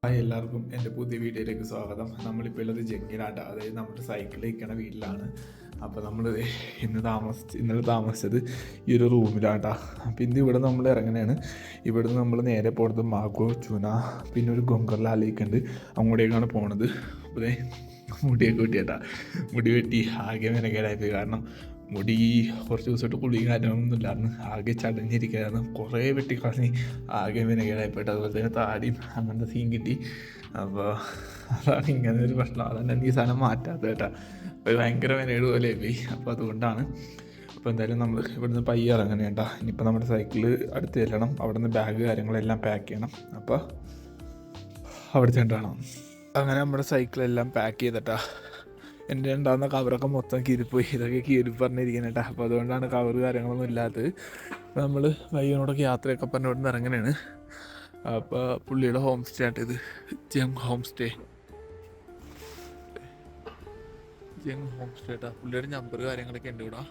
Hi എല്ലാവർക്കും എൻ്റെ പുതിയ വീഡിയോയിലേക്ക് സ്വാഗതം. നമ്മളിപ്പോൾ ഉള്ളത് ജംഗിനാട്ട, അതായത് നമ്മുടെ സൈക്കിൾ ഇരിക്കണ വീട്ടിലാണ്. അപ്പോൾ നമ്മൾ ഇന്നലെ താമസിച്ചത് ഈ ഒരു റൂമിലാട്ടാ. അപ്പോൾ ഇന്ന് ഇവിടെ നമ്മൾ ഇറങ്ങണതാണ്. ഇവിടുന്ന് നമ്മൾ നേരെ പോകുന്നത് മാഗോ ചൂന, പിന്നെ ഒരു ഗൊങ്കർലാലേക്ക് ഉണ്ട്, അങ്ങോട്ടേക്കാണ് പോണത്. അപ്പോൾ മുടിയൊക്കെ വെട്ടിയേട്ടാ, മുടി വെട്ടി ആകെ മെനക്കേടായിപ്പോയി. കാരണം മുടി കുറച്ച് ദിവസമായിട്ട് കുളിയും കാര്യങ്ങളൊന്നും ഇല്ലായിരുന്നു, ആകെ ചടഞ്ഞിരിക്കുകയായിരുന്നു. കുറേ വെട്ടിക്കളഞ്ഞ് ആകെ മെനക്കേടായിപ്പോയിട്ട്. അതുപോലെ തന്നെ താടിയും അങ്ങനത്തെ സീൻ കിട്ടി. അപ്പോൾ അതാണ് ഇങ്ങനെ ഒരു പ്രശ്നം. അതന്നെ എനിക്ക് ഈ സാധനം മാറ്റാത്ത കേട്ടാ. അപ്പോൾ ഭയങ്കര മെനക്കേട് പോലെ പോയി. അപ്പോൾ അതുകൊണ്ടാണ്. അപ്പോൾ എന്തായാലും നമ്മൾ ഇവിടുന്ന് പയ്യെ ഇറങ്ങണേ കേട്ടാ. ഇനിയിപ്പോൾ നമ്മുടെ സൈക്കിള് അടുത്ത് ചെല്ലണം, അവിടെ നിന്ന് ബാഗ് കാര്യങ്ങളെല്ലാം പാക്ക് ചെയ്യണം. അപ്പോൾ അവിടെ ചെണ്ടാണ്. അങ്ങനെ നമ്മുടെ സൈക്കിളെല്ലാം പാക്ക് ചെയ്തിട്ടാ. എൻ്റെ ഉണ്ടാകുന്ന കവറൊക്കെ മൊത്തം കീറിപ്പോയി. ഇതൊക്കെ കീറി പറഞ്ഞിരിക്കുന്നത് കേട്ടോ. അപ്പോൾ അതുകൊണ്ടാണ് കവറ് കാര്യങ്ങളൊന്നും ഇല്ലാത്തത്. അപ്പോൾ നമ്മൾ വൈകിനോടൊക്കെ യാത്രയൊക്കെ പറഞ്ഞ് ഇവിടെ നിന്ന് ഇറങ്ങണേണ്. അപ്പോൾ പുള്ളിയുടെ ഹോം സ്റ്റേ ആയിട്ട് ഇത് ജംഗ് ഹോം സ്റ്റേ കേട്ടോ. പുള്ളിയുടെ നമ്പർ കാര്യങ്ങളൊക്കെ ഉണ്ട് ഇവിടെ.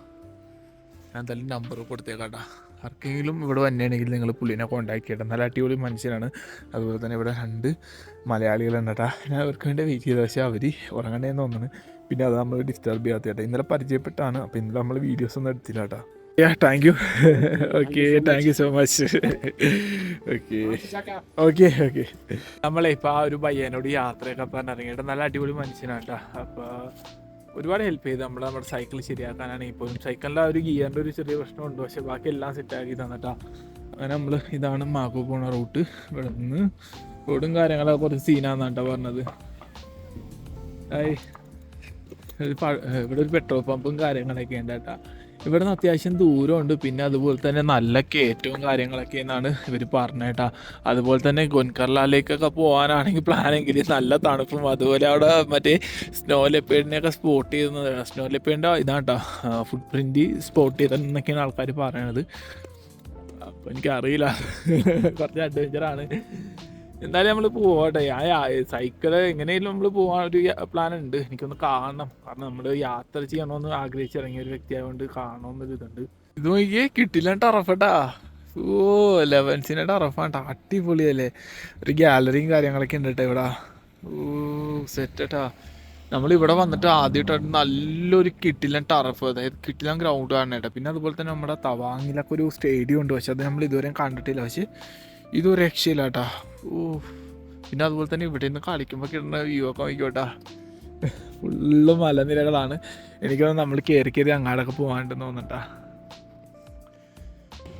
ഞാൻ എന്തായാലും നമ്പർ കൊടുത്തേക്കാട്ടാ. ആർക്കെങ്കിലും ഇവിടെ വന്നെയാണെങ്കിൽ നിങ്ങൾ പുള്ളിനെ കോൺടാക്ട് ചെയ്യട്ടെ. നല്ല അടിപൊളി മനുഷ്യനാണ്. അതുപോലെ തന്നെ ഇവിടെ 2 മലയാളികളുണ്ട് കേട്ടോ. ഞാൻ അവർക്ക് വേണ്ടി വെയിറ്റ് ചെയ്തത്, പക്ഷേ അവർ ഉറങ്ങണേന്ന് തോന്നുന്നു. പിന്നെ അത് നമ്മൾ ഡിസ്റ്റർബ് ചെയ്യാത്ത കേട്ടോ. ഇന്നലെ പരിചയപ്പെട്ടാണ്. അപ്പോൾ ഇന്നലെ നമ്മൾ വീഡിയോസ് ഒന്നും എടുത്തില്ല കേട്ടോ. Thank you. Okay, thank you so much. Okay നമ്മളെ ഇപ്പോൾ ആ ഒരു പയ്യനോട് യാത്രയൊക്കെ പറഞ്ഞിറങ്ങിയിട്ട് നല്ല അടിപൊളി മനുഷ്യനാണ് കേട്ടോ. അപ്പോൾ ഒരുപാട് ഹെൽപ്പ് ചെയ്ത് നമ്മുടെ സൈക്കിൾ ശരിയാക്കാനാണെങ്കിൽ പോലും. സൈക്കിളിൻ്റെ ആ ഒരു ഗിയറിൻ്റെ ഒരു ചെറിയ പ്രശ്നമുണ്ട്, പക്ഷേ ബാക്കി എല്ലാം സെറ്റാക്കി തന്നിട്ടാ. അങ്ങനെ നമ്മൾ ഇതാണ് മാഗോ പോണ റൂട്ട്. ഇവിടെ നിന്ന് റോഡും കാര്യങ്ങളൊക്കെ കുറച്ച് സീനാന്നാണ് കേട്ടോ പറഞ്ഞത്. ഇവിടെ ഒരു പെട്രോൾ പമ്പും കാര്യങ്ങളൊക്കെ ഉണ്ട് കേട്ടോ. ഇവിടെ നിന്ന് അത്യാവശ്യം ദൂരമുണ്ട്. പിന്നെ അതുപോലെ തന്നെ നല്ല കയറ്റവും കാര്യങ്ങളൊക്കെ എന്നാണ് ഇവർ പറഞ്ഞേട്ടാ. അതുപോലെ തന്നെ ഗൊൻകർലാലേക്കൊക്കെ പോകാനാണെങ്കിൽ പ്ലാനെങ്കിൽ നല്ല തണുപ്പും, അതുപോലെ അവിടെ മറ്റേ സ്നോ ലെപ്പേഡിനെയൊക്കെ സ്പോട്ട് ചെയ്യുന്നത്. സ്നോ ലെപ്പേഡിൻ്റെ ഇതാട്ടോ ഫുട് പ്രിൻറ്റ് സ്പോട്ട് ചെയ്തെന്നൊക്കെയാണ് ആൾക്കാർ പറയണത്. അപ്പോൾ എനിക്കറിയില്ല, കുറച്ച് അഡ്വഞ്ചറാണ്. എന്തായാലും നമ്മൾ പോകട്ടെ. സൈക്കിള് എങ്ങനെയാലും നമ്മൾ പോകാൻ ഒരു പ്ലാൻ ഉണ്ട്. എനിക്കൊന്ന് കാണണം. കാരണം നമ്മൾ യാത്ര ചെയ്യണമെന്ന് ആഗ്രഹിച്ചിറങ്ങിയ ഒരു വ്യക്തിയായതുകൊണ്ട് കാണണമെന്നൊരു ഇതുണ്ട്. ഇത് നോക്കിയേ, കിട്ടില്ല ടറഫട്ടാ. ഓ, 11 ടറഫാട്ടാ. അടിപൊളിയല്ലേ. ഒരു ഗാലറിയും കാര്യങ്ങളൊക്കെ ഉണ്ട് കേട്ടോ ഇവിടെ. ഓ സെറ്റാ. നമ്മളിവിടെ വന്നിട്ട് ആദ്യമായിട്ടായിട്ട് നല്ലൊരു കിട്ടില്ല ടറഫ്, അതായത് കിട്ടില്ല ഗ്രൗണ്ട് കാണണം കേട്ടോ. പിന്നെ അതുപോലെ തന്നെ നമ്മുടെ തവാങ്ങിലൊക്കെ ഒരു സ്റ്റേഡിയം ഉണ്ട്, പക്ഷെ അത് നമ്മൾ ഇതുവരെയും കണ്ടിട്ടില്ല. പക്ഷെ ഇതൊരു രക്ഷയില്ല കേട്ടാ. ഓ, പിന്നെ അതുപോലെ തന്നെ ഇവിടെ നിന്ന് കളിക്കുമ്പോൾ കിട്ടുന്ന വ്യൂ ഒക്കെ നോക്കിക്കോട്ടാ. ഫുള്ള് മലനിരകളാണ്. എനിക്കൊന്ന് നമ്മൾ കയറി അങ്ങാടൊക്കെ പോകാണ്ടെന്ന് തോന്നട്ടാ.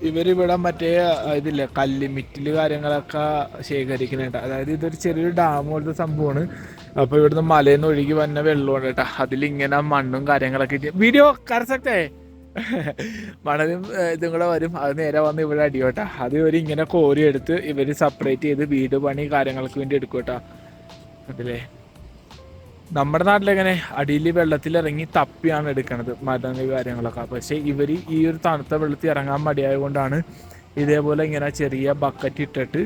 ഇവരിവിടെ മറ്റേ ഇതില്ലേ കല്ലിമിറ്റിൽ കാര്യങ്ങളൊക്കെ ശേഖരിക്കുന്നുണ്ട്. അതായത് ഇതൊരു ചെറിയൊരു ഡാം പോലത്തെ സംഭവമാണ്. അപ്പോൾ ഇവിടുന്ന് മലയിൽ നിന്ന് ഒഴുകി വന്ന വെള്ളമുണ്ട് കേട്ടോ. അതിലിങ്ങനെ മണ്ണും കാര്യങ്ങളൊക്കെ വീഡിയോ കരസക്തേ മണലും ഇതും കൂടെ വരും. അത് നേരെ വന്ന് ഇവിടെ അടിയോട്ടാ. അത് ഇവർ ഇങ്ങനെ കോരി എടുത്ത് ഇവർ സെപ്പറേറ്റ് ചെയ്ത് വീട് പണി കാര്യങ്ങൾക്ക് വേണ്ടി എടുക്കും കേട്ടോ. അതില്ലേ നമ്മുടെ നാട്ടിലെങ്ങനെ അടിയിൽ വെള്ളത്തിലിറങ്ങി തപ്പിയാണ് എടുക്കണത് മരങ്ങൾ കാര്യങ്ങളൊക്കെ. പക്ഷേ ഇവർ ഈ ഒരു തണുത്ത വെള്ളത്തിൽ ഇറങ്ങാൻ മടിയായത് കൊണ്ടാണ് ഇതേപോലെ ഇങ്ങനെ ചെറിയ ബക്കറ്റ് ഇട്ടിട്ട്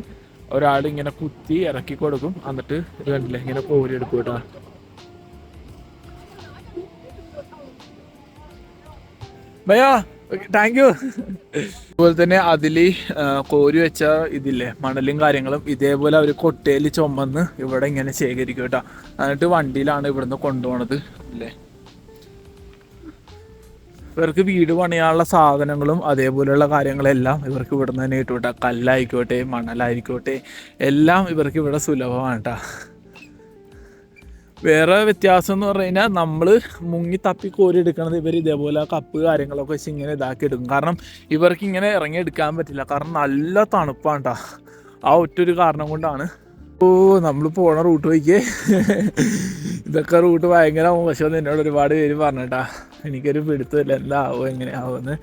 ഒരാൾ ഇങ്ങനെ കുത്തി ഇറക്കി കൊടുക്കും. എന്നിട്ട് ഇത് കണ്ടില്ലേ ഇങ്ങനെ കോരി എടുക്കും കേട്ടോ. Bhaiyya thank you. അതുപോലെ തന്നെ അതിൽ കോരി വെച്ച ഇതില്ലേ മണലും കാര്യങ്ങളും ഇതേപോലെ അവർ കൊട്ടയിൽ ചുമന്ന് ഇവിടെ ഇങ്ങനെ ശേഖരിക്കും കേട്ടോ. എന്നിട്ട് വണ്ടിയിലാണ് ഇവിടുന്ന് കൊണ്ടുപോണത് അല്ലേ. ഇവർക്ക് വീട് പണിയാനുള്ള സാധനങ്ങളും അതേപോലെയുള്ള കാര്യങ്ങളെല്ലാം ഇവർക്ക് ഇവിടെ നിന്ന് തന്നെ കിട്ടും കേട്ടോ. കല്ലായിക്കോട്ടെ മണലായിക്കോട്ടെ എല്ലാം ഇവർക്ക് ഇവിടെ സുലഭമാണ് കേട്ടോ. വേറെ വ്യത്യാസം എന്ന് പറഞ്ഞു കഴിഞ്ഞാൽ നമ്മൾ മുങ്ങി തപ്പി കോരി എടുക്കണത് ഇവർ ഇതേപോലെ കപ്പ് കാര്യങ്ങളൊക്കെ വെച്ച് ഇങ്ങനെ ഇതാക്കി എടുക്കും. കാരണം ഇവർക്ക് ഇങ്ങനെ ഇറങ്ങി എടുക്കാൻ പറ്റില്ല, കാരണം നല്ല തണുപ്പാണ് കേട്ടോ. ആ ഒറ്റൊരു കാരണം കൊണ്ടാണ്. ഓ, നമ്മൾ പോണ റൂട്ട് പോയിക്കേ. ഇതൊക്കെ റൂട്ട് ഭയങ്കര മോശമെന്ന് എന്നോട് ഒരുപാട് പേര് പറഞ്ഞിട്ടാ. എനിക്കൊരു പിടുത്തമില്ല എന്താവോ എങ്ങനെയാവുമെന്ന്.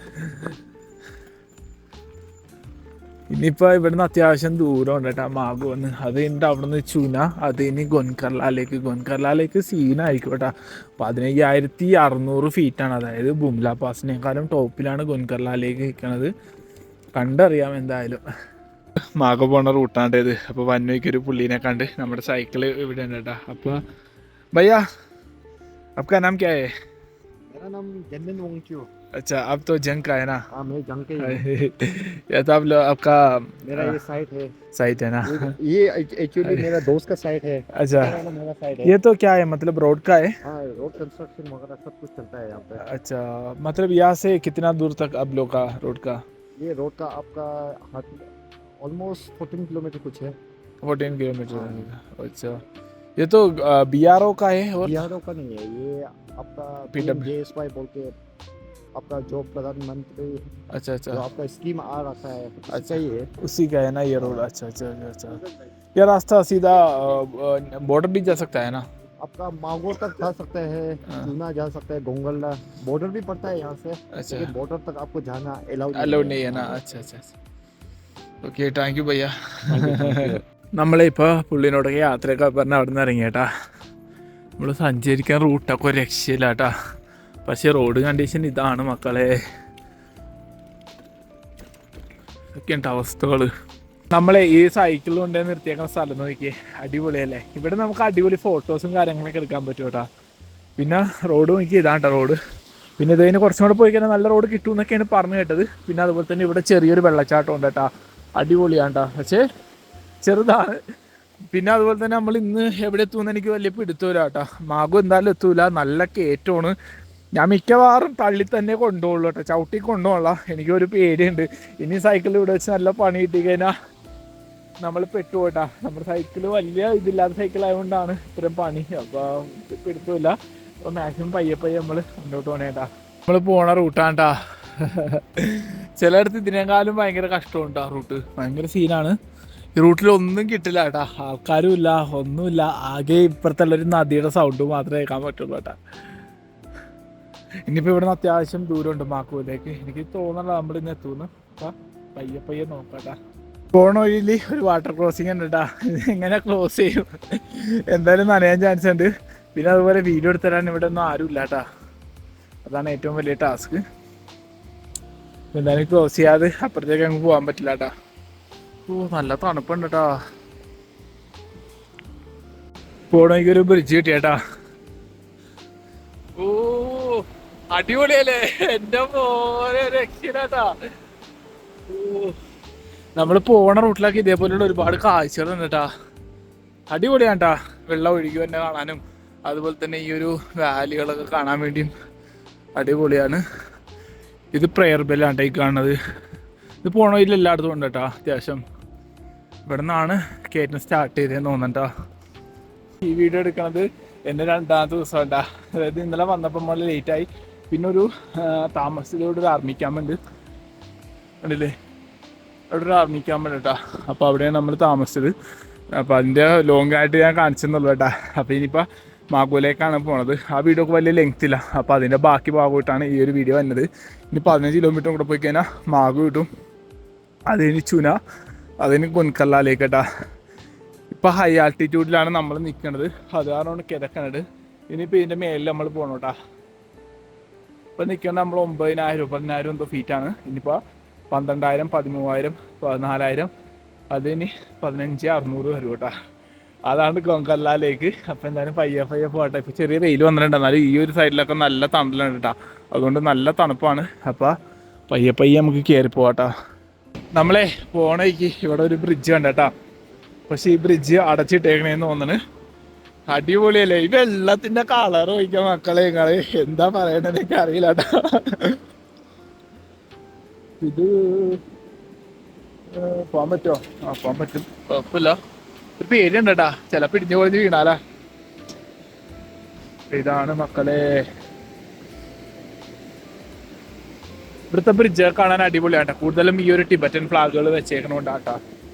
ഇനിയിപ്പോൾ ഇവിടുന്ന് അത്യാവശ്യം ദൂരം ഉണ്ട് കേട്ടോ മാഗോ വന്ന്. അത് കഴിഞ്ഞിട്ട് അവിടെ നിന്ന് ചുന, അത് ഇനി ഗൊൻകർലാലേക്ക് സീനായിരിക്കും കേട്ടോ. 15,600 ഫീറ്റാണ്. അതായത് ബുംല പാസിനേക്കാളും ടോപ്പിലാണ് ഗൊൻകർലാലേക്ക് നിൽക്കുന്നത്. കണ്ടറിയാം എന്തായാലും. മാഗോ പോണ റൂട്ടാണ്ടേത്. അപ്പോൾ വന്നോയ്ക്കൊരു പുള്ളീനെ കണ്ട് നമ്മുടെ സൈക്കിള് ഇവിടെ ഉണ്ട് കേട്ടോ. അപ്പോൾ ഭയ്യാ आपका नाम क्या है? मेरा नाम जनन वोंगक्यो. अच्छा अब तो जंग का है ना। हाँ मैं जंग के ही हूँ। या तो आप लोग आपका मेरा ये साइट है। साइट है ना। ये एक्चुअली मेरा दोस्त का साइट है, अच्छा, इसका वाला मेरा साइट है। ये तो क्या है मतलब रोड का है। हाँ रोड कंस्ट्रक्शन वगैरह सब कुछ चलता है यहाँ पे। अच्छा, मतलब यहाँ से कितना दूर तक आप लोग का रोड का। ये रोड का आपका हाथ ऑलमोस्ट 14 किलोमीटर कुछ है। 14 किलोमीटर हाँ है। अच्छा, ये तो BRO का है और बिहारों का नहीं है ये, आपका PW। PMJSY बोल के आपका जो प्रधानमंत्री अच्छा अच्छा जो आपका स्कीम आ रखा है उसका अच्छा, ही है। उसी का है ना ये रोड। हाँ अच्छा अच्छा अच्छा अच्छा। ये रास्ता सीधा बॉर्डर भी जा सकता है ना। आपका मागो तक जा सकते हैं, हाँ, चूना जा सकता है, गोंगल्ला बॉर्डर भी पड़ता है यहाँ से, अच्छा, लेकिन बॉर्डर तक आपको जाना अलाउ नहीं അലൗഡ് है। नहीं है ना। हाँ अच्छा अच्छा अच्छा। ഓക്കെ, താങ്ക് യു ഭയ്യ. Thank you. നമ്മളെ ഇപ്പോൾ പുള്ളിനോടൊക്കെ യാത്രയൊക്കെ പറഞ്ഞ് അവിടെ നിന്ന് ഇറങ്ങിയേട്ടാ. നമ്മൾ സഞ്ചരിക്കാൻ റൂട്ടൊക്കെ ഒരു രക്ഷയില്ല കേട്ടാ. പക്ഷേ റോഡ് കണ്ടീഷൻ ഇതാണ് മക്കളെ. ഒക്കെയുണ്ട് അവസ്ഥകൾ. നമ്മളെ ഈ സൈക്കിൾ കൊണ്ടേ നിർത്തിയേക്കുന്ന സ്ഥലം നോക്കിയേ, അടിപൊളിയല്ലേ. ഇവിടെ നമുക്ക് അടിപൊളി ഫോട്ടോസും കാര്യങ്ങളൊക്കെ എടുക്കാൻ പറ്റും കേട്ടോ. പിന്നെ റോഡ് നോക്കി ഇതാണ് കേട്ടോ റോഡ്. പിന്നെ ഇതിന് കുറച്ചും കൂടെ പോയി കഴിഞ്ഞാൽ നല്ല റോഡ് കിട്ടും എന്നൊക്കെയാണ് പറഞ്ഞു കേട്ടത്. പിന്നെ അതുപോലെ തന്നെ ഇവിടെ ചെറിയൊരു വെള്ളച്ചാട്ടം ഉണ്ട് കേട്ടോ, അടിപൊളിയാണ് കേട്ടോ. പക്ഷേ ചെറുതാണ്. പിന്നെ അതുപോലെ തന്നെ നമ്മൾ ഇന്ന് എവിടെ എത്തുമെന്ന് എനിക്ക് വലിയ പിടുത്തമില്ല കേട്ടോ. മാഗു എന്തായാലും എത്തൂല, നല്ല കയറ്റമാണ്. ഞാൻ മിക്കവാറും തള്ളി തന്നെ കൊണ്ടുപോകുള്ളൂ കേട്ടോ, ചവിട്ടി കൊണ്ടുപോകല. എനിക്കൊരു പേടിയുണ്ട് ഇനി സൈക്കിൾ ഇവിടെ വെച്ച് നല്ല പണി കിട്ടി കഴിഞ്ഞാൽ നമ്മൾ പെട്ടുപോട്ടാ. നമ്മുടെ സൈക്കിൾ വലിയ ഇതില്ലാത്ത സൈക്കിൾ ആയതുകൊണ്ടാണ് ഇത്രയും പണി. അപ്പോൾ പിടുത്തമില്ല. അപ്പോൾ മാക്സിമം പയ്യെ പയ്യെ നമ്മൾ മുന്നോട്ട് പോകണേട്ടാ. നമ്മൾ പോണ റൂട്ടാണ്ടാ. ചിലയിടത്ത് ഇതിനേക്കാളും ഭയങ്കര കഷ്ടമുണ്ടാ റൂട്ട്, ഭയങ്കര സീനാണ്. ഈ റൂട്ടിൽ ഒന്നും കിട്ടില്ല കേട്ടാ, ആൾക്കാരും ഇല്ല, ഒന്നുമില്ല. ആകെ ഇപ്പുറത്തുള്ളൊരു നദിയുടെ സൗണ്ട് മാത്രമേ കേൾക്കാൻ പറ്റുള്ളൂ കേട്ടാ. ഇനിയിപ്പോൾ ഇവിടുന്ന് അത്യാവശ്യം ദൂരമുണ്ട് മാക്കൂലേക്ക്. എനിക്ക് തോന്നണ നമ്മൾ ഇന്ന് എത്തുന്നു. അപ്പം പയ്യെ പയ്യെ നോക്കാട്ടാ. പോണ വഴിയിൽ ഒരു വാട്ടർ ക്രോസിങ് ഉണ്ട് കേട്ടാ. എങ്ങനെ ക്ലോസ് ചെയ്യും എന്തായാലും നനയാൻ ചാൻസ് ഉണ്ട്. പിന്നെ അതുപോലെ വീഡിയോ എടുത്തരാൻ ഇവിടെ ഒന്നും ആരും ഇല്ല കേട്ടാ, അതാണ് ഏറ്റവും വലിയ ടാസ്ക്. എന്തായാലും ക്ലോസ് ചെയ്യാതെ അപ്പുറത്തേക്ക് അങ്ങ് പോകാൻ പറ്റില്ല കേട്ടാ. ഓ നല്ല തണുപ്പുണ്ട് കേട്ടാ. പോണെങ്കിൽ ഒരു ബ്രിഡ്ജ് കിട്ടിയേട്ടാ. ഓ അടിപൊളിയല്ലേ എന്റെ പോലെ രക്ഷയില്ലാട്ടാ. ഓ നമ്മൾ പോണ റൂട്ടിലൊക്കെ ഇതേപോലെയുള്ള ഒരുപാട് കാഴ്ചകളുണ്ട് കേട്ടാ. അടിപൊളിയാണ് കേട്ടാ. വെള്ളം ഒഴുകി തന്നെ കാണാനും അതുപോലെ തന്നെ ഈ ഒരു വാലികളൊക്കെ കാണാൻ വേണ്ടിയും അടിപൊളിയാണ്. ഇത് പ്രെയർ ബെല്ലാണ് ഈ കാണുന്നത്. ഇത് പോണ വഴിയിൽ എല്ലായിടത്തും ഉണ്ട് കേട്ടോ. അത്യാവശ്യം ഇവിടെ നിന്നാണ് കയറ്റം സ്റ്റാർട്ട് ചെയ്തതെന്ന് തോന്നണ്ടാ. ഈ വീഡിയോ എടുക്കണത് എൻ്റെ രണ്ടാമത്തെ ദിവസം ഉണ്ടാ. അതായത് ഇന്നലെ വന്നപ്പോൾ നമ്മൾ ലേറ്റായി. പിന്നെ ഒരു താമസത്തിലൂടെ ഒരു ആർമി ക്യാമ്പ് ഉണ്ട് കണ്ടില്ലേ, അവിടെ ഒരു ആർമി ക്യാമ്പ് ഉണ്ട് കേട്ടോ. അപ്പോൾ അവിടെയാണ് നമ്മൾ താമസിച്ചത്. അപ്പോൾ അതിൻ്റെ ലോങ് ആയിട്ട് ഞാൻ കാണിച്ചെന്നുള്ളൂ കേട്ടോ. അപ്പോൾ ഇനിയിപ്പോൾ മാഗോയിലേക്കാണ് പോണത്. ആ വീഡിയോ ഒക്കെ വലിയ ലെങ്ത് ഇല്ല, അപ്പോൾ അതിൻ്റെ ബാക്കി ഭാഗമായിട്ടാണ് ഈ ഒരു വീഡിയോ വന്നത്. ഇനി 15 കിലോമീറ്റർ കൂടെ പോയി കഴിഞ്ഞാൽ മാഗു കിട്ടും. അതിന് ചുന, അതിന് കൊൻകല്ലാലേക്ക് കേട്ടാ. ഇപ്പോൾ ഹൈ ആൾട്ടിറ്റ്യൂഡിലാണ് നമ്മൾ നിൽക്കുന്നത്, അത് കാരണമാണ് കിടക്കണത്. ഇനിയിപ്പോൾ ഇതിൻ്റെ മേലിൽ നമ്മൾ പോകണം കേട്ടാ. ഇപ്പോൾ നിൽക്കുന്നത് നമ്മൾ 9,000 10,000 എന്തോ ഫീറ്റാണ്. ഇനിയിപ്പോൾ 12,000 13,000 14,000 അതിന് 15,600 വരും കേട്ടാ. അതാണ് കൊങ്കല്ലാലേക്ക്. അപ്പം എന്തായാലും പയ്യെ പയ്യെ പോകട്ടെ. ഇപ്പോൾ ചെറിയ വെയിൽ വന്നിട്ടുണ്ട്, എന്നാലും ഈ ഒരു സൈഡിലൊക്കെ നല്ല തണലുണ്ട് കേട്ടോ. അതുകൊണ്ട് നല്ല തണുപ്പാണ്. അപ്പോൾ പയ്യെ പയ്യെ നമുക്ക് കയറി പോകട്ടോ. നമ്മളെ പോണേക്ക് ഇവിടെ ഒരു ബ്രിഡ്ജ് കണ്ട കേട്ടോ. പക്ഷെ ഈ ബ്രിഡ്ജ് അടച്ചിട്ടേക്കണേന്ന് തോന്നണ്. അടിപൊളിയല്ലേ ഈ വെള്ളത്തിന്റെ കളർ ഒഴിക്കാൻ മക്കളെ, നിങ്ങള് എന്താ പറയണെന്ന് എനിക്ക് അറിയില്ല കേട്ടോ. ഇത് പോകാൻ പറ്റുമോ? ആ പോകാൻ പറ്റും, കുഴപ്പമില്ല. ഒരു പേടിയുണ്ട് കേട്ടാ, ചിലപ്പോ ഇടിഞ്ഞു പൊളിഞ്ഞ് വീണാലാ. ഇതാണ് മക്കളെ ഇവിടുത്തെ ബ്രിഡ്ജ് കാണാൻ അടിപൊളിയാട്ടോ. കൂടുതലും ഈ ഒരു ടിബറ്റൻ ഫ്ലാഗുകൾ വെച്ചേക്കണോണ്ടാട്ടാ.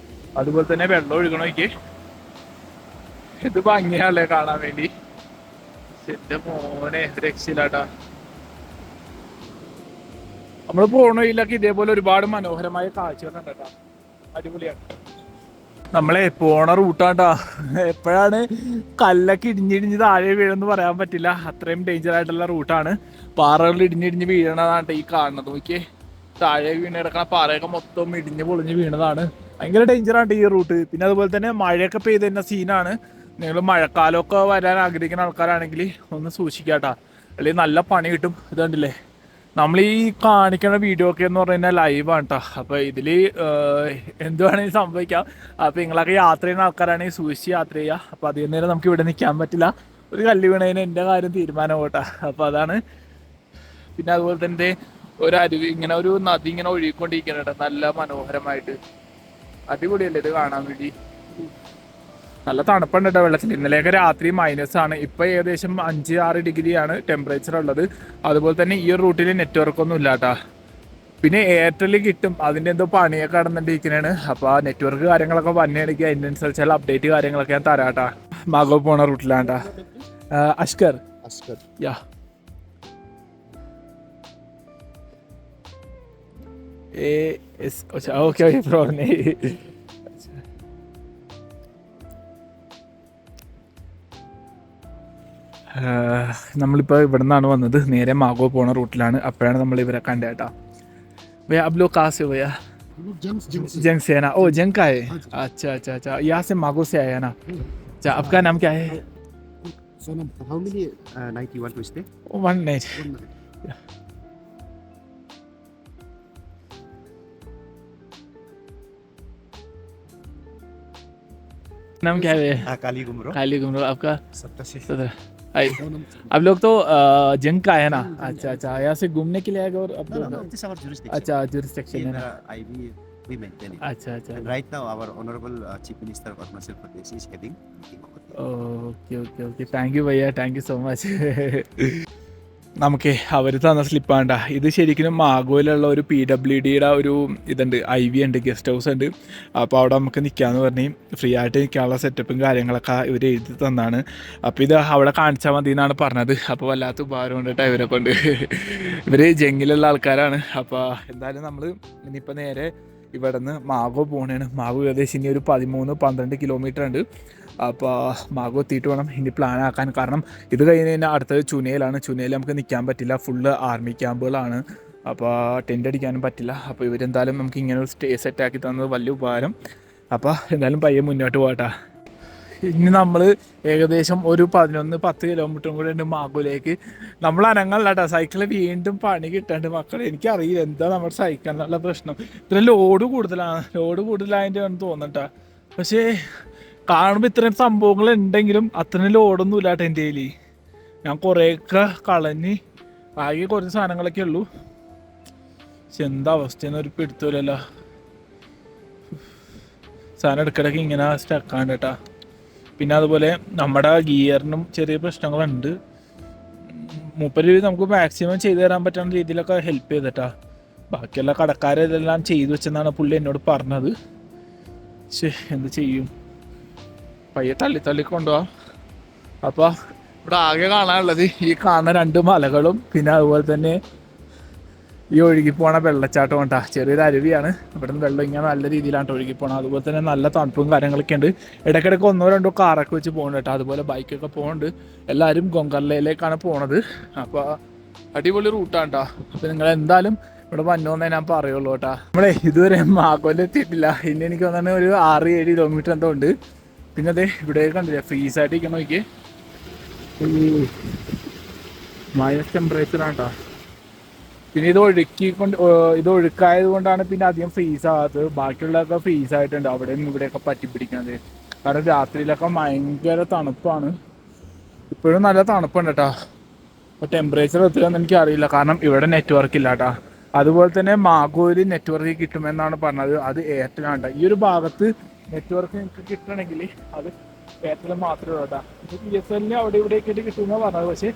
അതുപോലെ തന്നെ വെള്ളം ഒഴുകണോക്ക് ഇത് ഭംഗിയാണല്ലേ കാണാൻ വേണ്ടി. എന്റെ മോനെ രക്ഷയില്ലാട്ടാ. നമ്മൾ പോണ വഴിയിലൊക്കെ ഇതേപോലെ ഒരുപാട് മനോഹരമായ കാഴ്ചകളുണ്ട് കേട്ടോ, അടിപൊളിയാണ്. നമ്മളെ പോണ റൂട്ടാട്ടാ. എപ്പോഴാണ് കല്ലൊക്കെ ഇടിഞ്ഞിടിഞ്ഞ് താഴെ വീഴെന്ന് പറയാൻ പറ്റില്ല, അത്രയും ഡേഞ്ചർ ആയിട്ടുള്ള റൂട്ടാണ്. പാറകൾ ഇടിഞ്ഞിടിഞ്ഞ് വീഴണതാണ് ഈ കാണുന്നത്. നോക്കിയേ, താഴെ വീണ് കിടക്കണ പാറയൊക്കെ മൊത്തം ഇടിഞ്ഞ് പൊളിഞ്ഞ് വീണതാണ്. ഭയങ്കര ഡേഞ്ചറാണ് ഈ റൂട്ട്. പിന്നെ അതുപോലെ തന്നെ മഴയൊക്കെ പെയ്ത് തന്നെ സീനാണ്. നിങ്ങൾ മഴക്കാലമൊക്കെ വരാൻ ആഗ്രഹിക്കുന്ന ആൾക്കാരാണെങ്കിൽ ഒന്ന് സൂക്ഷിക്കാട്ടാ, അല്ലെങ്കിൽ നല്ല പണി കിട്ടും. ഇത് കണ്ടില്ലേ, നമ്മൾ ഈ കാണിക്കുന്ന വീഡിയോ ഒക്കെ എന്ന് പറഞ്ഞു കഴിഞ്ഞാൽ ലൈവാണ് കേട്ടോ. അപ്പോൾ ഇതിൽ എന്ത് വേണമെങ്കിലും സംഭവിക്കാം. അപ്പോൾ നിങ്ങളൊക്കെ യാത്ര ചെയ്യുന്ന ആൾക്കാരാണെങ്കിൽ സൂക്ഷിച്ച് യാത്ര ചെയ്യുക. അപ്പോൾ അധികം നേരം നമുക്ക് ഇവിടെ നിൽക്കാൻ പറ്റില്ല. ഒരു കല്ല് വീണതിന് എൻ്റെ കാര്യം തീരുമാനം കേട്ടോ. അപ്പോൾ അതാണ്. പിന്നെ അതുപോലെ തന്നെ ഒരു അരുവി ഇങ്ങനെ ഒരു നദി ഇങ്ങനെ ഒഴുകിക്കൊണ്ടിരിക്കുന്നുണ്ട് നല്ല മനോഹരമായിട്ട്. അടിപൊളിയല്ലേ ഇത് കാണാൻ വേണ്ടി. നല്ല തണുപ്പുണ്ട് കേട്ടോ വെള്ളത്തിൽ. ഇന്നലെയൊക്കെ രാത്രി -ആണ്. ഇപ്പോൾ ഏകദേശം 5-6 ഡിഗ്രിയാണ് ടെമ്പറേച്ചർ ഉള്ളത്. അതുപോലെ തന്നെ ഈ ഒരു റൂട്ടിൽ നെറ്റ്വർക്ക് ഒന്നും ഇല്ല കേട്ടോ. പിന്നെ എയർടെൽ കിട്ടും, അതിൻ്റെ എന്തോ പണിയൊക്കെ നടന്നിട്ടിരിക്കുന്നതാണ്. അപ്പോൾ ആ നെറ്റ്വർക്ക് കാര്യങ്ങളൊക്കെ വന്നെയാണെങ്കിൽ അതിനനുസരിച്ചുള്ള അപ്ഡേറ്റ് കാര്യങ്ങളൊക്കെ ഞാൻ തരാം കേട്ടോ. മാഗോ പോണ റൂട്ടിലാണ് കേട്ടോ. Ashkar yeah okay bro. നമ്മളിപ്പോൾ ഇവിടെ നിന്നാണ് വന്നത്, നേരെ മാഗോ പോണ റൂട്ടിലാണ്. അപ്പോഴാണ് നമ്മൾ ഇവരെ കണ്ടേട്ടാ. भैया अब लोग कहाँ से हो भैया? जंग से है ना? ओ जंग का है. अच्छा अच्छा अच्छा, यहाँ से मागो से आया ना? अच्छा, आपका नाम क्या है? How many night you want to stay? 1 night. नाम क्या है? काली गुमरो. खाली घूम रहे हो. आपका? 17. आप लोग तो जंग का है ना? अच्छा अच्छा, यहाँ से घूमने के लिए आएगा और आप लोग? This is our jurisdiction. अच्छा, jurisdiction है ना? IV we maintain it. अच्छा अच्छा. And right now our honorable Chief Minister of Arunachal Pradesh is heading meeting over there. Okay okay okay, thank you ഭയ്യ, താങ്ക് യു സോ മച്ച്. നമുക്ക് അവർ തന്ന സ്ലിപ്പാണ്ട. ഇത് ശരിക്കും മാഗോയിലുള്ള ഒരു PWDയുടെ ഒരു ഇതുണ്ട്, IV ഉണ്ട്, ഗസ്റ്റ് ഹൗസ് ഉണ്ട്. അപ്പോൾ അവിടെ നമുക്ക് നിൽക്കാമെന്ന് പറഞ്ഞ് ഫ്രീ ആയിട്ട് നിൽക്കാനുള്ള സെറ്റപ്പും കാര്യങ്ങളൊക്കെ ഇവർ എഴുതി തന്നാണ്. അപ്പോൾ ഇത് അവിടെ കാണിച്ചാൽ മതി എന്നാണ് പറഞ്ഞത്. അപ്പോൾ വല്ലാത്ത ഉപകാരം കൊണ്ടിട്ട് ഇവരെ കൊണ്ട്. ഇവർ ജംഗിലുള്ള ആൾക്കാരാണ്. അപ്പോൾ എന്തായാലും നമ്മൾ ഇനിയിപ്പോൾ നേരെ ഇവിടെ നിന്ന് മാഗോ പോകണേണ്. മാഗോ ഏകദേശം ഇനി ഒരു 13-12 കിലോമീറ്റർ ഉണ്ട്. അപ്പോൾ മാഗോ എത്തിയിട്ട് വേണം ഇനി പ്ലാൻ ആക്കാൻ. കാരണം ഇത് കഴിഞ്ഞ് കഴിഞ്ഞാൽ അടുത്തത് ചുനയിലാണ്. ചുനയിൽ നമുക്ക് നിൽക്കാൻ പറ്റില്ല, ഫുള്ള് ആർമി ക്യാമ്പുകളാണ്. അപ്പോൾ ടെൻ്റ് അടിക്കാനും പറ്റില്ല. അപ്പോൾ ഇവരെന്തായാലും നമുക്ക് ഇങ്ങനെ ഒരു സ്റ്റേ സെറ്റാക്കി തന്നത് വലിയ ഉപകാരം. അപ്പോൾ എന്തായാലും പയ്യെ മുന്നോട്ട് പോകട്ടെ. ഇനി നമ്മൾ ഏകദേശം ഒരു 11-10 കിലോമീറ്ററും കൂടെ ഉണ്ട് മാഗോയിലേക്ക്. നമ്മൾ അനങ്ങല്ല കേട്ടോ. സൈക്കിള് വീണ്ടും പണി കിട്ടാണ്ട് മക്കളെ. എനിക്കറിയില്ല എന്താ നമ്മുടെ സൈക്കിളിനുള്ള പ്രശ്നം. ഇത്ര ലോഡ് കൂടുതലായതിൻ്റെ ആണ് തോന്നട്ടാ. പക്ഷേ കാണുമ്പോൾ ഇത്രയും സംഭവങ്ങൾ ഉണ്ടെങ്കിലും അത്രയും ലോഡൊന്നും ഇല്ല കേട്ടോ എൻ്റെ കയ്യിൽ. ഞാൻ കുറേയൊക്കെ കളഞ്ഞ് ആകെ കുറച്ച് സാധനങ്ങളൊക്കെ ഉള്ളൂ. പക്ഷെ എന്താ അവസ്ഥയെന്ന് ഒരു പിടുത്തമില്ലല്ലോ. സാധനം ഇടയ്ക്കിടയ്ക്ക് ഇങ്ങനെ സ്റ്റക്കാണ് കേട്ടോ. പിന്നെ അതുപോലെ നമ്മുടെ ഗിയറിനും ചെറിയ പ്രശ്നങ്ങളുണ്ട്. മൂപ്പര് നമുക്ക് മാക്സിമം ചെയ്തു തരാൻ പറ്റുന്ന രീതിയിലൊക്കെ ഹെൽപ്പ് ചെയ്തിട്ടാ. ബാക്കിയുള്ള കടക്കാരെല്ലാം ചെയ്തു വെച്ചെന്നാണ് പുള്ളി എന്നോട് പറഞ്ഞത്. പക്ഷേ എന്ത് ചെയ്യും, പയ്യെ തള്ളി കൊണ്ടുപോവാം. അപ്പോൾ ഇവിടെ ആകെ കാണാനുള്ളത് ഈ കാണുന്ന 2 മലകളും പിന്നെ അതുപോലെ തന്നെ ഈ ഒഴുകിപ്പോണ വെള്ളച്ചാട്ടം കൊണ്ടാ. ചെറിയൊരു അരുവിയാണ്. ഇവിടെ നിന്ന് വെള്ളം ഇങ്ങനെ നല്ല രീതിയിലാണ് ഒഴുകിപ്പോണം. അതുപോലെ തന്നെ നല്ല തണുപ്പും കാര്യങ്ങളൊക്കെ ഉണ്ട്. ഇടയ്ക്കിടയ്ക്ക് 1-2 കാറൊക്കെ വെച്ച് പോകുന്നുണ്ട് കേട്ടോ. അതുപോലെ ബൈക്കൊക്കെ പോകുന്നുണ്ട്. എല്ലാവരും ഗൊങ്കർലയിലേക്കാണ് പോണത്. അപ്പോൾ അടിപൊളി റൂട്ടാണ് കേട്ടോ. അപ്പോൾ നിങ്ങൾ എന്തായാലും ഇവിടെ വന്നോന്നേ ഞാൻ പറയുള്ളൂ കേട്ടോ. നമ്മളെ ഇതുവരെ മാഗോയിൽ എത്തിയിട്ടില്ല. ഇനി എനിക്ക് തോന്നുന്നു ഒരു 6-7 കിലോമീറ്റർ എന്തോ ഉണ്ട്. പിന്നെ അതെ ഇവിടെ കണ്ടില്ലേ ഫ്രീസായിട്ട് ഇരിക്കണം. നോക്കിയേ, മൈനസ് ടെമ്പറേച്ചറാണ് കേട്ടോ. പിന്നെ ഇത് ഒഴുക്കായത് കൊണ്ടാണ് പിന്നെ അധികം ഫ്രീസ് ആകാത്തത്. ബാക്കിയുള്ളതൊക്കെ ഫ്രീസ് ആയിട്ടുണ്ട്. അവിടെയും ഇവിടെയൊക്കെ പറ്റിപ്പിടിക്കുന്നത്. കാരണം രാത്രിയിലൊക്കെ ഭയങ്കര തണുപ്പാണ്. ഇപ്പോഴും നല്ല തണുപ്പുണ്ട് കേട്ടോ. അപ്പോൾ ടെമ്പറേച്ചർ എത്രയാണെന്ന് എനിക്ക് അറിയില്ല. കാരണം ഇവിടെ നെറ്റ്വർക്ക് ഇല്ല കേട്ടോ. അതുപോലെ തന്നെ മാഗോയിൽ നെറ്റ്വർക്ക് കിട്ടുമെന്നാണ് പറഞ്ഞത്. അത് എയർടെലാണ് കേട്ടോ. ഈ ഒരു ഭാഗത്ത് നെറ്റ്വർക്ക് നിങ്ങൾക്ക് കിട്ടണമെങ്കിൽ അത് എയർടെൽ മാത്രമേ ഉള്ളൂ കേട്ടോ. BSNL അവിടെ ഇവിടെയൊക്കെ കിട്ടുമെന്നാണ് പറഞ്ഞത്. പക്ഷേ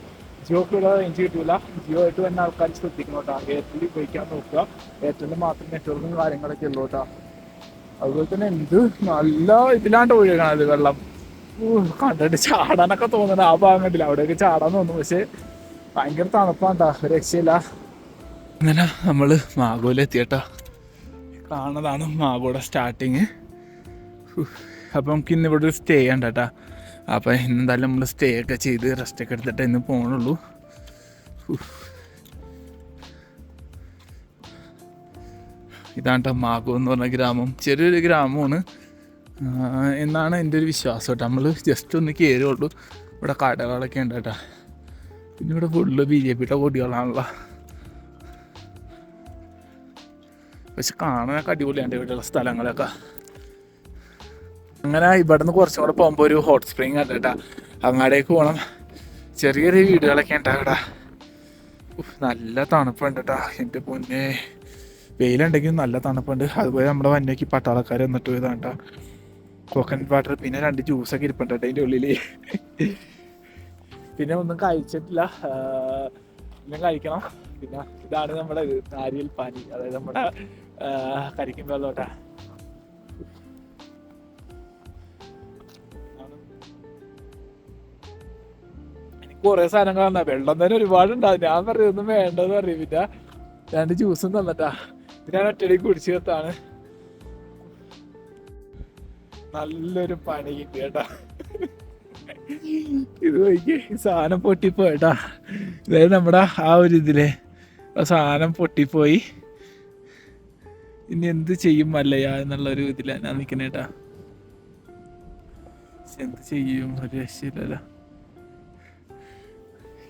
ജിയോക്ക് ഇവിടെ റേഞ്ച് കിട്ടില്ല. ജിയോ ആയിട്ട് തന്നെ ആൾക്കാർ ശ്രദ്ധിക്കണം കേട്ടോ. എയർടെൽ ഉപയോഗിക്കാൻ നോക്കുക. എയർടെലിൽ മാത്രം നെറ്റ്വർക്കും കാര്യങ്ങളൊക്കെ ഉള്ളൂ കേട്ടോ. അതുപോലെ തന്നെ എന്ത് നല്ല ഇതിലാണ്ട് ഒഴുകണത് വെള്ളം. കണ്ടിട്ട് ചാടാനൊക്കെ തോന്നുന്നത് ആ ഭാഗം കണ്ടില്ല. അവിടെയൊക്കെ ചാടാൻ തോന്നും. പക്ഷേ ഭയങ്കര തണുപ്പാണ് കേട്ടോ. ഒരു രക്ഷയില്ല. അങ്ങനെ നമ്മൾ മാഗോയിലെത്തിയേട്ടാ. കാണുന്നതാണ് മാഗോയുടെ സ്റ്റാർട്ടിങ്. അപ്പം നമുക്ക് ഇന്ന് ഇവിടെ ഒരു സ്റ്റേ ഉണ്ട് കേട്ടോ. അപ്പോൾ ഇന്നെന്തായാലും നമ്മൾ സ്റ്റേ ഒക്കെ ചെയ്ത് റെസ്റ്റൊക്കെ എടുത്തിട്ട് ഇന്ന് പോകണുള്ളൂ. ഇതാണ് കേട്ടോ മാഗോ എന്ന് പറഞ്ഞ ഗ്രാമം. ചെറിയൊരു ഗ്രാമമാണ് എന്നാണ് എൻ്റെ ഒരു വിശ്വാസം കേട്ടോ. നമ്മൾ ജസ്റ്റ് ഒന്ന് കയറുള്ളൂ. ഇവിടെ കടകളൊക്കെ ഉണ്ട് കേട്ടോ. പിന്നെ ഇവിടെ ഫുള്ള് BJPയുടെ കൊടികളാണല്ലോ. പക്ഷെ കാണാനൊക്കെ അടിപൊളിയാണ് ഇവിടെയുള്ള സ്ഥലങ്ങളൊക്കെ. അങ്ങനെ ഇവിടെ നിന്ന് കുറച്ചും കൂടെ പോകുമ്പോൾ ഒരു ഹോട്ട് സ്പ്രിങ് ഉണ്ട് കേട്ടോ, അങ്ങാടേക്ക് പോകണം. ചെറിയ ചെറിയ വീടുകളൊക്കെ ഉണ്ട് അവിടെ. നല്ല തണുപ്പുണ്ട് കേട്ടോ, എൻ്റെ പൊന്നെ. വെയിലുണ്ടെങ്കിൽ നല്ല തണുപ്പുണ്ട്. അതുപോലെ നമ്മുടെ വന്നേക്ക് പട്ടാളക്കാർ വന്നിട്ട് പോയതാണ് കേട്ടോ. കോക്കനട്ട് വാട്ടർ, പിന്നെ 2 ജ്യൂസൊക്കെ ഇരിപ്പുണ്ട് കേട്ടോ അതിൻ്റെ ഉള്ളിൽ. പിന്നെ ഒന്നും കഴിച്ചിട്ടില്ല, പിന്നെ കഴിക്കണം. പിന്നെ ഇതാണ് നമ്മുടെ നാരിയൽ പാനി, അതായത് നമ്മുടെ കരിക്കും വെള്ളം കേട്ടോ. എനിക്ക് കുറേ സാധനങ്ങളാണ്, വെള്ളം തന്നെ ഒരുപാടുണ്ടാവും. ഞാൻ പറയുന്നൊന്നും വേണ്ടെന്ന് പറയും. പിന്നെ 2 ജ്യൂസും തന്നിട്ടാ, പിന്നെ ഞാൻ ഒറ്റയ്ക്ക് കുടിച്ചു ചേർത്താണ്. നല്ലൊരു പണി കിട്ടി കേട്ടാ. ഇത് നോക്കി, സാധനം പൊട്ടിപ്പോയിട്ടാ. അതായത് നമ്മുടെ ആ ഒരു ഇതിലെ സാധനം പൊട്ടിപ്പോയി. ഇനി എന്ത് ചെയ്യും മല്ലയ്യ എന്നുള്ളൊരു ഇതിലാണ് ഞാൻ നിൽക്കുന്നേട്ടാ. എന്ത് ചെയ്യും, ഒരു രക്ഷയില്ലല്ലോ.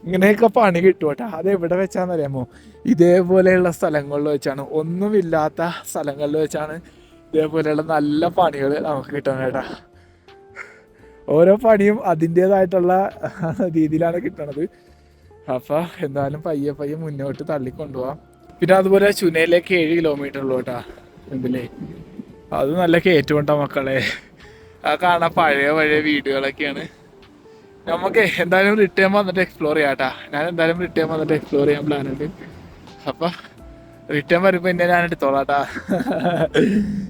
ഇങ്ങനെയൊക്കെ പണി കിട്ടും കേട്ടോ. അത് എവിടെ വെച്ചാന്നറിയാമോ, ഇതേപോലെയുള്ള സ്ഥലങ്ങളിൽ വെച്ചാണ്, ഒന്നുമില്ലാത്ത സ്ഥലങ്ങളിൽ വെച്ചാണ് ഇതേപോലെയുള്ള നല്ല പണികൾ നമുക്ക് കിട്ടുന്നത് കേട്ടോ. ഓരോ പണിയും അതിൻ്റേതായിട്ടുള്ള രീതിയിലാണ് കിട്ടണത്. അപ്പം എന്തായാലും പയ്യെ പയ്യെ മുന്നോട്ട് തള്ളിക്കൊണ്ടുപോകാം. പിന്നെ അതുപോലെ ചുനയിലേക്ക് 7 കിലോമീറ്റർ ഉള്ളൂ കേട്ടാ ഇതിലേ. അത് നല്ല കയറ്റുകൊണ്ടാ മക്കളെ. ആ കാണാൻ പഴയ വീടുകളൊക്കെയാണ്. നമുക്ക് എന്തായാലും റിട്ടേൺ വന്നിട്ട് എക്സ്പ്ലോർ ചെയ്യാം കേട്ടാ. ഞാൻ എന്തായാലും റിട്ടേൺ വന്നിട്ട് എക്സ്പ്ലോർ ചെയ്യാൻ പ്ലാനുണ്ട്. അപ്പം റിട്ടേൺ വരുമ്പോൾ എന്നെ ഞാൻ എടുത്തോളാം കേട്ടാ.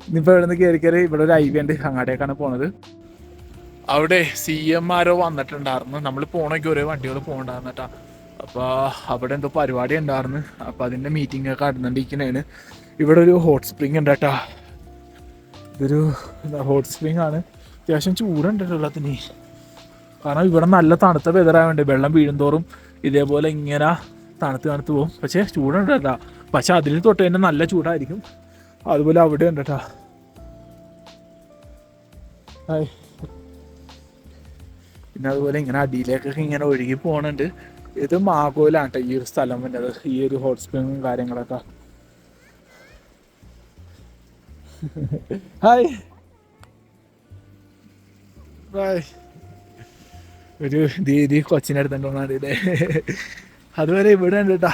ഇനിയിപ്പോൾ ഇവിടെ നിന്ന് കയറി ഇവിടെ ഒരു ഹൈവേ ഉണ്ട്, അങ്ങോട്ടേക്കാണ് പോണത്. അവിടെ CM ആരോ വന്നിട്ടുണ്ടായിരുന്നു. നമ്മൾ പോകണമെങ്കിൽ ഓരോ വണ്ടികൾ പോകണ്ടായിരുന്നു കേട്ടോ. അപ്പോൾ അവിടെ എന്തോ പരിപാടി ഉണ്ടായിരുന്നു. അപ്പോൾ അതിൻ്റെ മീറ്റിംഗ് ഒക്കെ നടന്നുകൊണ്ടിരിക്കുന്നതാണ്. ഇവിടെ ഒരു ഹോട്ട് സ്പ്രിങ് ഉണ്ട് കേട്ടോ. ഇതൊരു ഹോട്ട് സ്പ്രിങ് ആണ്. അത്യാവശ്യം ചൂടുണ്ട് വെള്ളത്തിന്, കാരണം ഇവിടെ നല്ല തണുത്ത വെതറായതുകൊണ്ട് വെള്ളം വീഴുന്തോറും ഇതേപോലെ ഇങ്ങനെ തണുത്ത് പോകും. പക്ഷേ ചൂടുണ്ട് കേട്ടോ. പക്ഷെ അതിൽ തൊട്ട് തന്നെ നല്ല ചൂടായിരിക്കും. അതുപോലെ അവിടെ ഉണ്ട് കേട്ടോ. പിന്നെ അതുപോലെ ഇങ്ങനെ അടിയിലേക്കൊക്കെ ഇങ്ങനെ ഒഴുകി പോകുന്നുണ്ട്. ഇത് മാഗോയിലാണ് കേട്ടോ ഈ ഒരു സ്ഥലം വന്നത്, ഈ ഒരു ഹോട്ട് സ്പ്രിങ്ങും കാര്യങ്ങളൊക്കെ. Hi bye. ഒരു ദീദി കൊച്ചിനെ എടുത്തിട്ടുണ്ടേ. അതുവരെ ഇവിടെ ഉണ്ട് കേട്ടോ.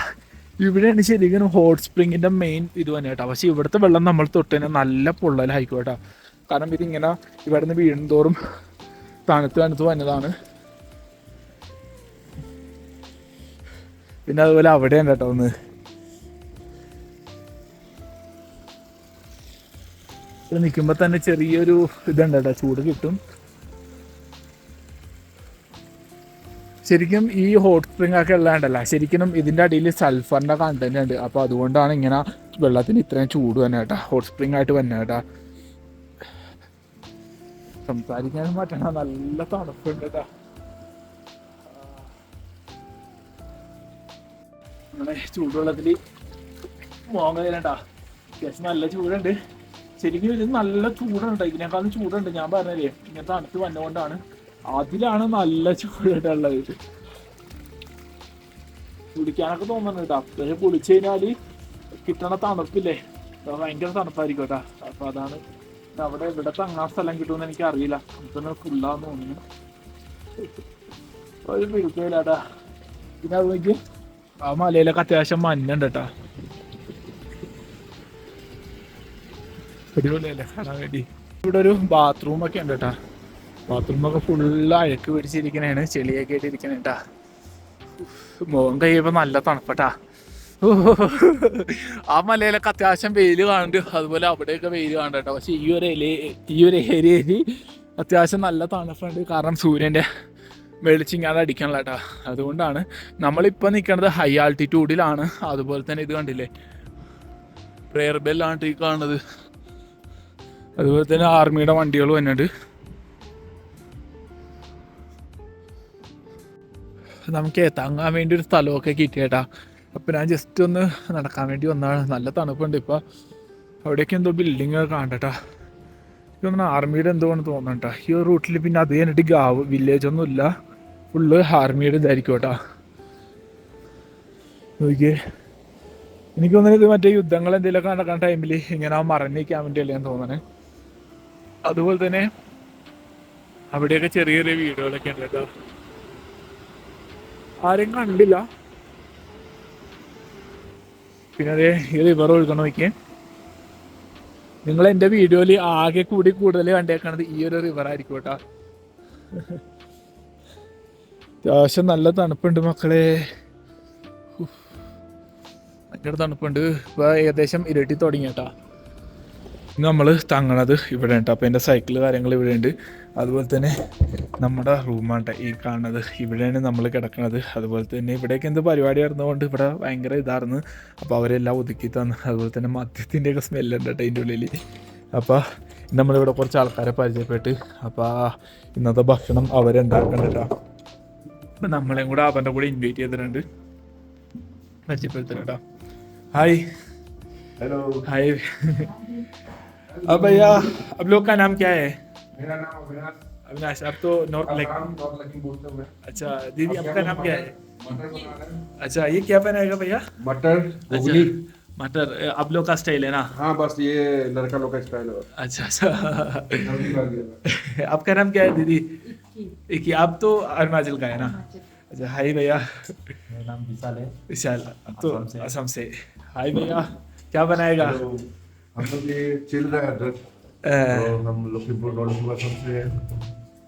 ഇവിടെയാണ് ശരിക്കും ഹോട്ട് സ്പ്രിങ്ങിൻ്റെ മെയിൻ ഇത് തന്നെ കേട്ടോ. പക്ഷേ ഇവിടുത്തെ വെള്ളം നമ്മൾ തൊട്ട് തന്നെ നല്ല പൊള്ളലായിക്കോട്ടോ. കാരണം ഇതിങ്ങനെ ഇവിടെ നിന്ന് വീഴുന്തോറും തണുത്ത് വന്നതാണ്. പിന്നെ അതുപോലെ അവിടെയാണ് കേട്ടോ ഒന്ന്. ഇവിടെ നിൽക്കുമ്പോൾ തന്നെ ചെറിയൊരു ഇതുണ്ട് കേട്ടോ, ചൂട് കിട്ടും. ശരിക്കും ഈ ഹോട്ട് സ്പ്രിങ് ഒക്കെ ഉള്ളതുണ്ടല്ല, ശരിക്കും ഇതിൻ്റെ അടിയിൽ സൾഫറിൻ്റെ കണ്ടന്റ് ഉണ്ട്. അപ്പോൾ അതുകൊണ്ടാണ് ഇങ്ങനെ വെള്ളത്തിന് ഇത്രയും ചൂട് തന്നെ കേട്ടോ, ഹോട്ട് സ്പ്രിങ് ആയിട്ട് തന്നെ കേട്ടോ. സംസാരിക്കാനും പറ്റണ, നല്ല തണുപ്പുണ്ട് കേട്ടോ. അങ്ങനെ ചൂടുവെള്ളത്തിൽ മോങ്ങേട്ടാ, അത്യാവശ്യം നല്ല ചൂടുണ്ട്. ശരിക്കും ഇത് നല്ല ചൂടുണ്ട്, ഇതിനേക്കാളും ചൂടുണ്ട്. ഞാൻ പറഞ്ഞല്ലേ ഇങ്ങനെ തണുത്ത് വന്നുകൊണ്ടാണ്. അതിലാണ് നല്ല ചൂടുള്ളത്. കുടിക്കാനൊക്കെ തോന്നുന്നുണ്ട് കേട്ടോ. പക്ഷെ കുളിച്ചു കഴിഞ്ഞാൽ കിട്ടണ തണുപ്പില്ലേ, ഭയങ്കര തണുപ്പായിരിക്കും കേട്ടോ. അപ്പൊ അതാണ് അവിടെ ഇവിടെ തങ്ങാൻ സ്ഥലം കിട്ടുമെന്ന് എനിക്ക് അറിയില്ല. നമുക്കൊന്ന് ഫുള്ളാന്ന് തോന്നുന്നു, ഒരു പിടിക്കില്ലാട്ടാ. പിന്നെ അതുകൊണ്ട് ആ മലയിലൊക്കെ അത്യാവശ്യം മഞ്ഞുണ്ട് കേട്ടോ. അടിപൊളിയല്ലേ കാണാൻ വേണ്ടി. ഇവിടെ ഒരു ബാത്റൂമൊക്കെ ഉണ്ട് കേട്ടോ. ബാത്റൂമൊക്കെ ഫുള്ള് അഴുക്ക് പിടിച്ചിരിക്കണേണ്, ചെളിയൊക്കെ ആയിട്ട് ഇരിക്കണേ കേട്ടാ. മുഖം കഴിയുമ്പോൾ നല്ല തണുപ്പട്ടാ. ആ മലയിലൊക്കെ അത്യാവശ്യം വെയിൽ കാണുന്നുണ്ട്. അതുപോലെ അവിടെയൊക്കെ വെയിൽ കാണുന്നുണ്ട് കേട്ടോ. പക്ഷെ ഈ ഒരു ഏരിയയിൽ അത്യാവശ്യം നല്ല തണുപ്പുണ്ട്. കാരണം സൂര്യൻ്റെ വെളിച്ചിങ്ങാതെ അടിക്കണല്ലോ കേട്ടോ. അതുകൊണ്ടാണ് നമ്മളിപ്പോൾ നിൽക്കുന്നത് ഹൈ ആൾട്ടിറ്റ്യൂഡിലാണ്. അതുപോലെ തന്നെ ഇത് കണ്ടില്ലേ, പ്രയർ ബെല്ലാണ് ഈ കാണുന്നത്. അതുപോലെ തന്നെ ആർമിയുടെ വണ്ടികൾ വന്നിട്ട് നമുക്ക് തങ്ങാൻ വേണ്ടി ഒരു സ്ഥലമൊക്കെ കിട്ടിയേട്ടാ. അപ്പം ഞാൻ ജസ്റ്റ് ഒന്ന് നടക്കാൻ വേണ്ടി വന്നതാണ്. നല്ല തണുപ്പുണ്ട്. ഇപ്പം അവിടെയൊക്കെ എന്തോ ബിൽഡിങ് കാണട്ടാ. ഇതൊന്നും ആർമിയുടെ എന്തോ ആണ് തോന്നട്ടാ ഈ ഒരു റൂട്ടിൽ. പിന്നെ അത് കഴിഞ്ഞിട്ട് വില്ലേജ് ഒന്നും ഇല്ല, ഫുള്ള് ആർമിയുടെ ഇതായിരിക്കും കേട്ടാ. നോക്കിയേ എനിക്ക് തോന്നുന്നത് ഇത് മറ്റേ യുദ്ധങ്ങൾ എന്തെങ്കിലുമൊക്കെ നടക്കുന്ന ടൈമിൽ ഇങ്ങനെ മറഞ്ഞിരിക്കാൻ വേണ്ടിയല്ലേ ഞാൻ തോന്നണേ. അതുപോലെ തന്നെ അവിടെയൊക്കെ ചെറിയ ചെറിയ വീടുകളൊക്കെ ഉണ്ട് കേട്ടോ. ആരും കണ്ടില്ല. പിന്നെ അതേ ഈ റിവർ ഒഴുകണം നോക്കിയേ. നിങ്ങൾ എൻ്റെ വീഡിയോയിൽ ആകെ കൂടുതൽ കണ്ടേക്കണത് ഈ ഒരു റിവർ ആയിരിക്കും കേട്ടോ. അത്യാവശ്യം നല്ല തണുപ്പുണ്ട് മക്കളെ, ഭയങ്കര തണുപ്പുണ്ട്. ഇപ്പോൾ ഏകദേശം ഇരുട്ടി തുടങ്ങി കേട്ടോ. നമ്മൾ തങ്ങണത് ഇവിടെ ഉണ്ട്. അപ്പോൾ എൻ്റെ സൈക്കിൾ കാര്യങ്ങൾ ഇവിടെ ഉണ്ട്. അതുപോലെ തന്നെ നമ്മുടെ റൂമാണ് ഈ കാണുന്നത്. ഇവിടെയാണ് നമ്മൾ കിടക്കുന്നത്. അതുപോലെ തന്നെ ഇവിടേക്ക് എന്ത് പരിപാടി ആയിരുന്നതുകൊണ്ട് ഇവിടെ ഭയങ്കര ഇതായിരുന്നു. അപ്പോൾ അവരെല്ലാം ഒതുക്കി തന്നു. അതുപോലെ തന്നെ മദ്യത്തിൻ്റെയൊക്കെ സ്മെല്ലുണ്ട് കേട്ടോ ഇതിൻ്റെ ഉള്ളിൽ. അപ്പോൾ നമ്മളിവിടെ കുറച്ച് ആൾക്കാരെ പരിചയപ്പെട്ട് അപ്പോൾ ഇന്നത്തെ ഭക്ഷണം അവരുണ്ടാക്കണം കേട്ടോ. അപ്പം നമ്മളെയും കൂടെ അവൻ്റെ കൂടെ ഇൻവൈറ്റ് ചെയ്തിട്ടുണ്ട്, പരിചയപ്പെടുത്തുന്നു കേട്ടോ. ഹായ്. हेलो. हाय. अब भैया अब लोग का नाम क्या है? मेरा नाम अविनाश. अविनाश. आप तो नॉर्थ लकी बोलते हैं. अच्छा दीदी आपका नाम क्या है? मटर बना रहे हैं. अच्छा ये क्या बनाएगा भैया? मटर अच्छा घुगनी. मटर आप लोग का स्टाइल है ना? हाँ बस ये लड़का लोग का स्टाइल है. अच्छा अच्छा. जल्दी कर दिया. आपका नाम क्या है दीदी? एक आप तो अरुणाचल का है ना? अच्छा हाय भैया. मेरा नाम विशाल है. विशाल तो असम से. हाय भैया क्या बनाएगा? हम लोग ये चिल रहा है इधर. तो हम लखीमपुर नॉर्थ से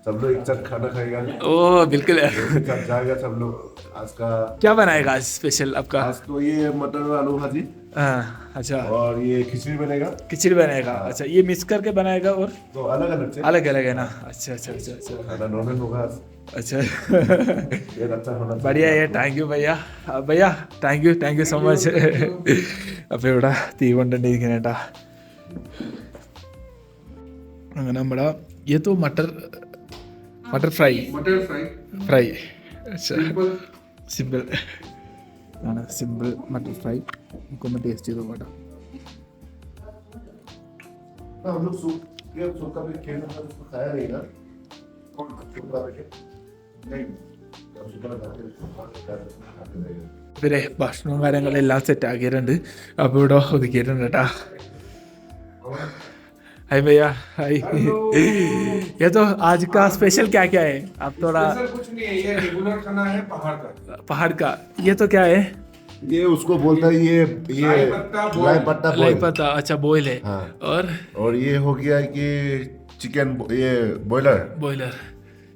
सब लोग एक साथ खाना खाएगा. ओ बिल्कुल. एक साथ जाएगा सब लोग. आज का क्या बनाएगा आज स्पेशल आपका? आज तो ये मटर आलू भाजी हाँ अच्छा. और ये खिचड़ी बनेगा. खिचड़ी बनाएगा. अच्छा ये मिक्स करके बनाएगा और तो अलग अलग से अलग अलग है ना? अच्छा अच्छा अच्छा अच्छा खाना नॉर्मल होगा. अच्छा. ये अच्छा होना चाहिए. बढ़िया है. താങ്ക് യു ഭയ്യ. ഭയ്യ താങ്ക് യു സോ മച്ച്. അപ്പോൾ ഇവിടെ തീ കൊണ്ടിരിക്കുന്നത് കേട്ടാ. അങ്ങനെ നമ്മുടെ ये तो मटर ഫ്രൈ. मटर ഫ്രൈ സിമ്പിൾ ആണ്. Simple matar fry. നമുക്കൊന്ന് ടേസ്റ്റ് ചെയ്ത് നോക്കാം. हम लोग सूप ये सूप का भी खेल था उसको खाया नहीं ना. कौन सूप का भी नहीं. പിന്നെ ഭക്ഷണവും കാര്യങ്ങളും എല്ലാം സെറ്റ് ആക്കിയിട്ടുണ്ട്. അപ്പോൾ ഇവിടെ ഒതുക്കിയിട്ടുണ്ട് കേട്ടാ. हाय भैया हाय. ये तो आज का स्पेशल क्या क्या है? आप थोड़ा कुछ नहीं है, ये रेगुलर खाना है पहाड़ का. ये तो क्या है? ये उसको बोलता है ये लाई पत्ता लाई पत्ता लाई boil. पत्ता. अच्छा बॉयल है. हाँ. और ये हो गया कि चिकन ये बॉयलर. Boiler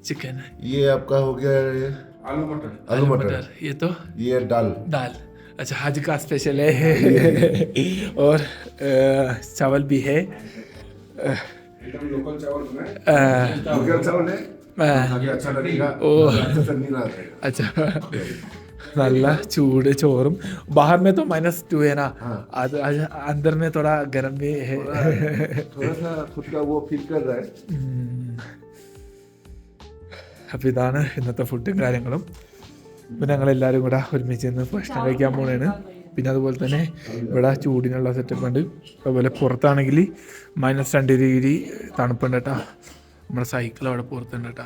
chicken. ये आपका हो गया आलू मटर. ये तो ये दाल. दाल. अच्छा आज का स्पेशल है. और चावल भी है. एकदम लोकल चावल बनाए. लोकल चावल है. आगे अच्छा लगेगा. ओ. अच्छा चटनी ना रहेगा. अच्छा നല്ല ചൂട് ചോറും. बाहर में तो -2 है ना? हाँ. अंदर में थोड़ा गर्म भी है. थोड़ा सा खुद का वो फील कर रहा है. അപ്പോൾ ഇതാണ് ഇന്നത്തെ ഫുഡും കാര്യങ്ങളും. ഇപ്പം ഞങ്ങളെല്ലാവരും കൂടെ ഒരുമിച്ച് നിന്ന് ഭക്ഷണം കഴിക്കാൻ പോണേണ്. പിന്നെ അതുപോലെ തന്നെ ഇവിടെ ചൂടിനുള്ള സെറ്റപ്പ് ഉണ്ട്. അതുപോലെ പുറത്താണെങ്കിൽ -2 ഡിഗ്രി തണുപ്പുണ്ട് കേട്ടോ. നമ്മുടെ സൈക്കിൾ അവിടെ പുറത്തുണ്ട് കേട്ടോ.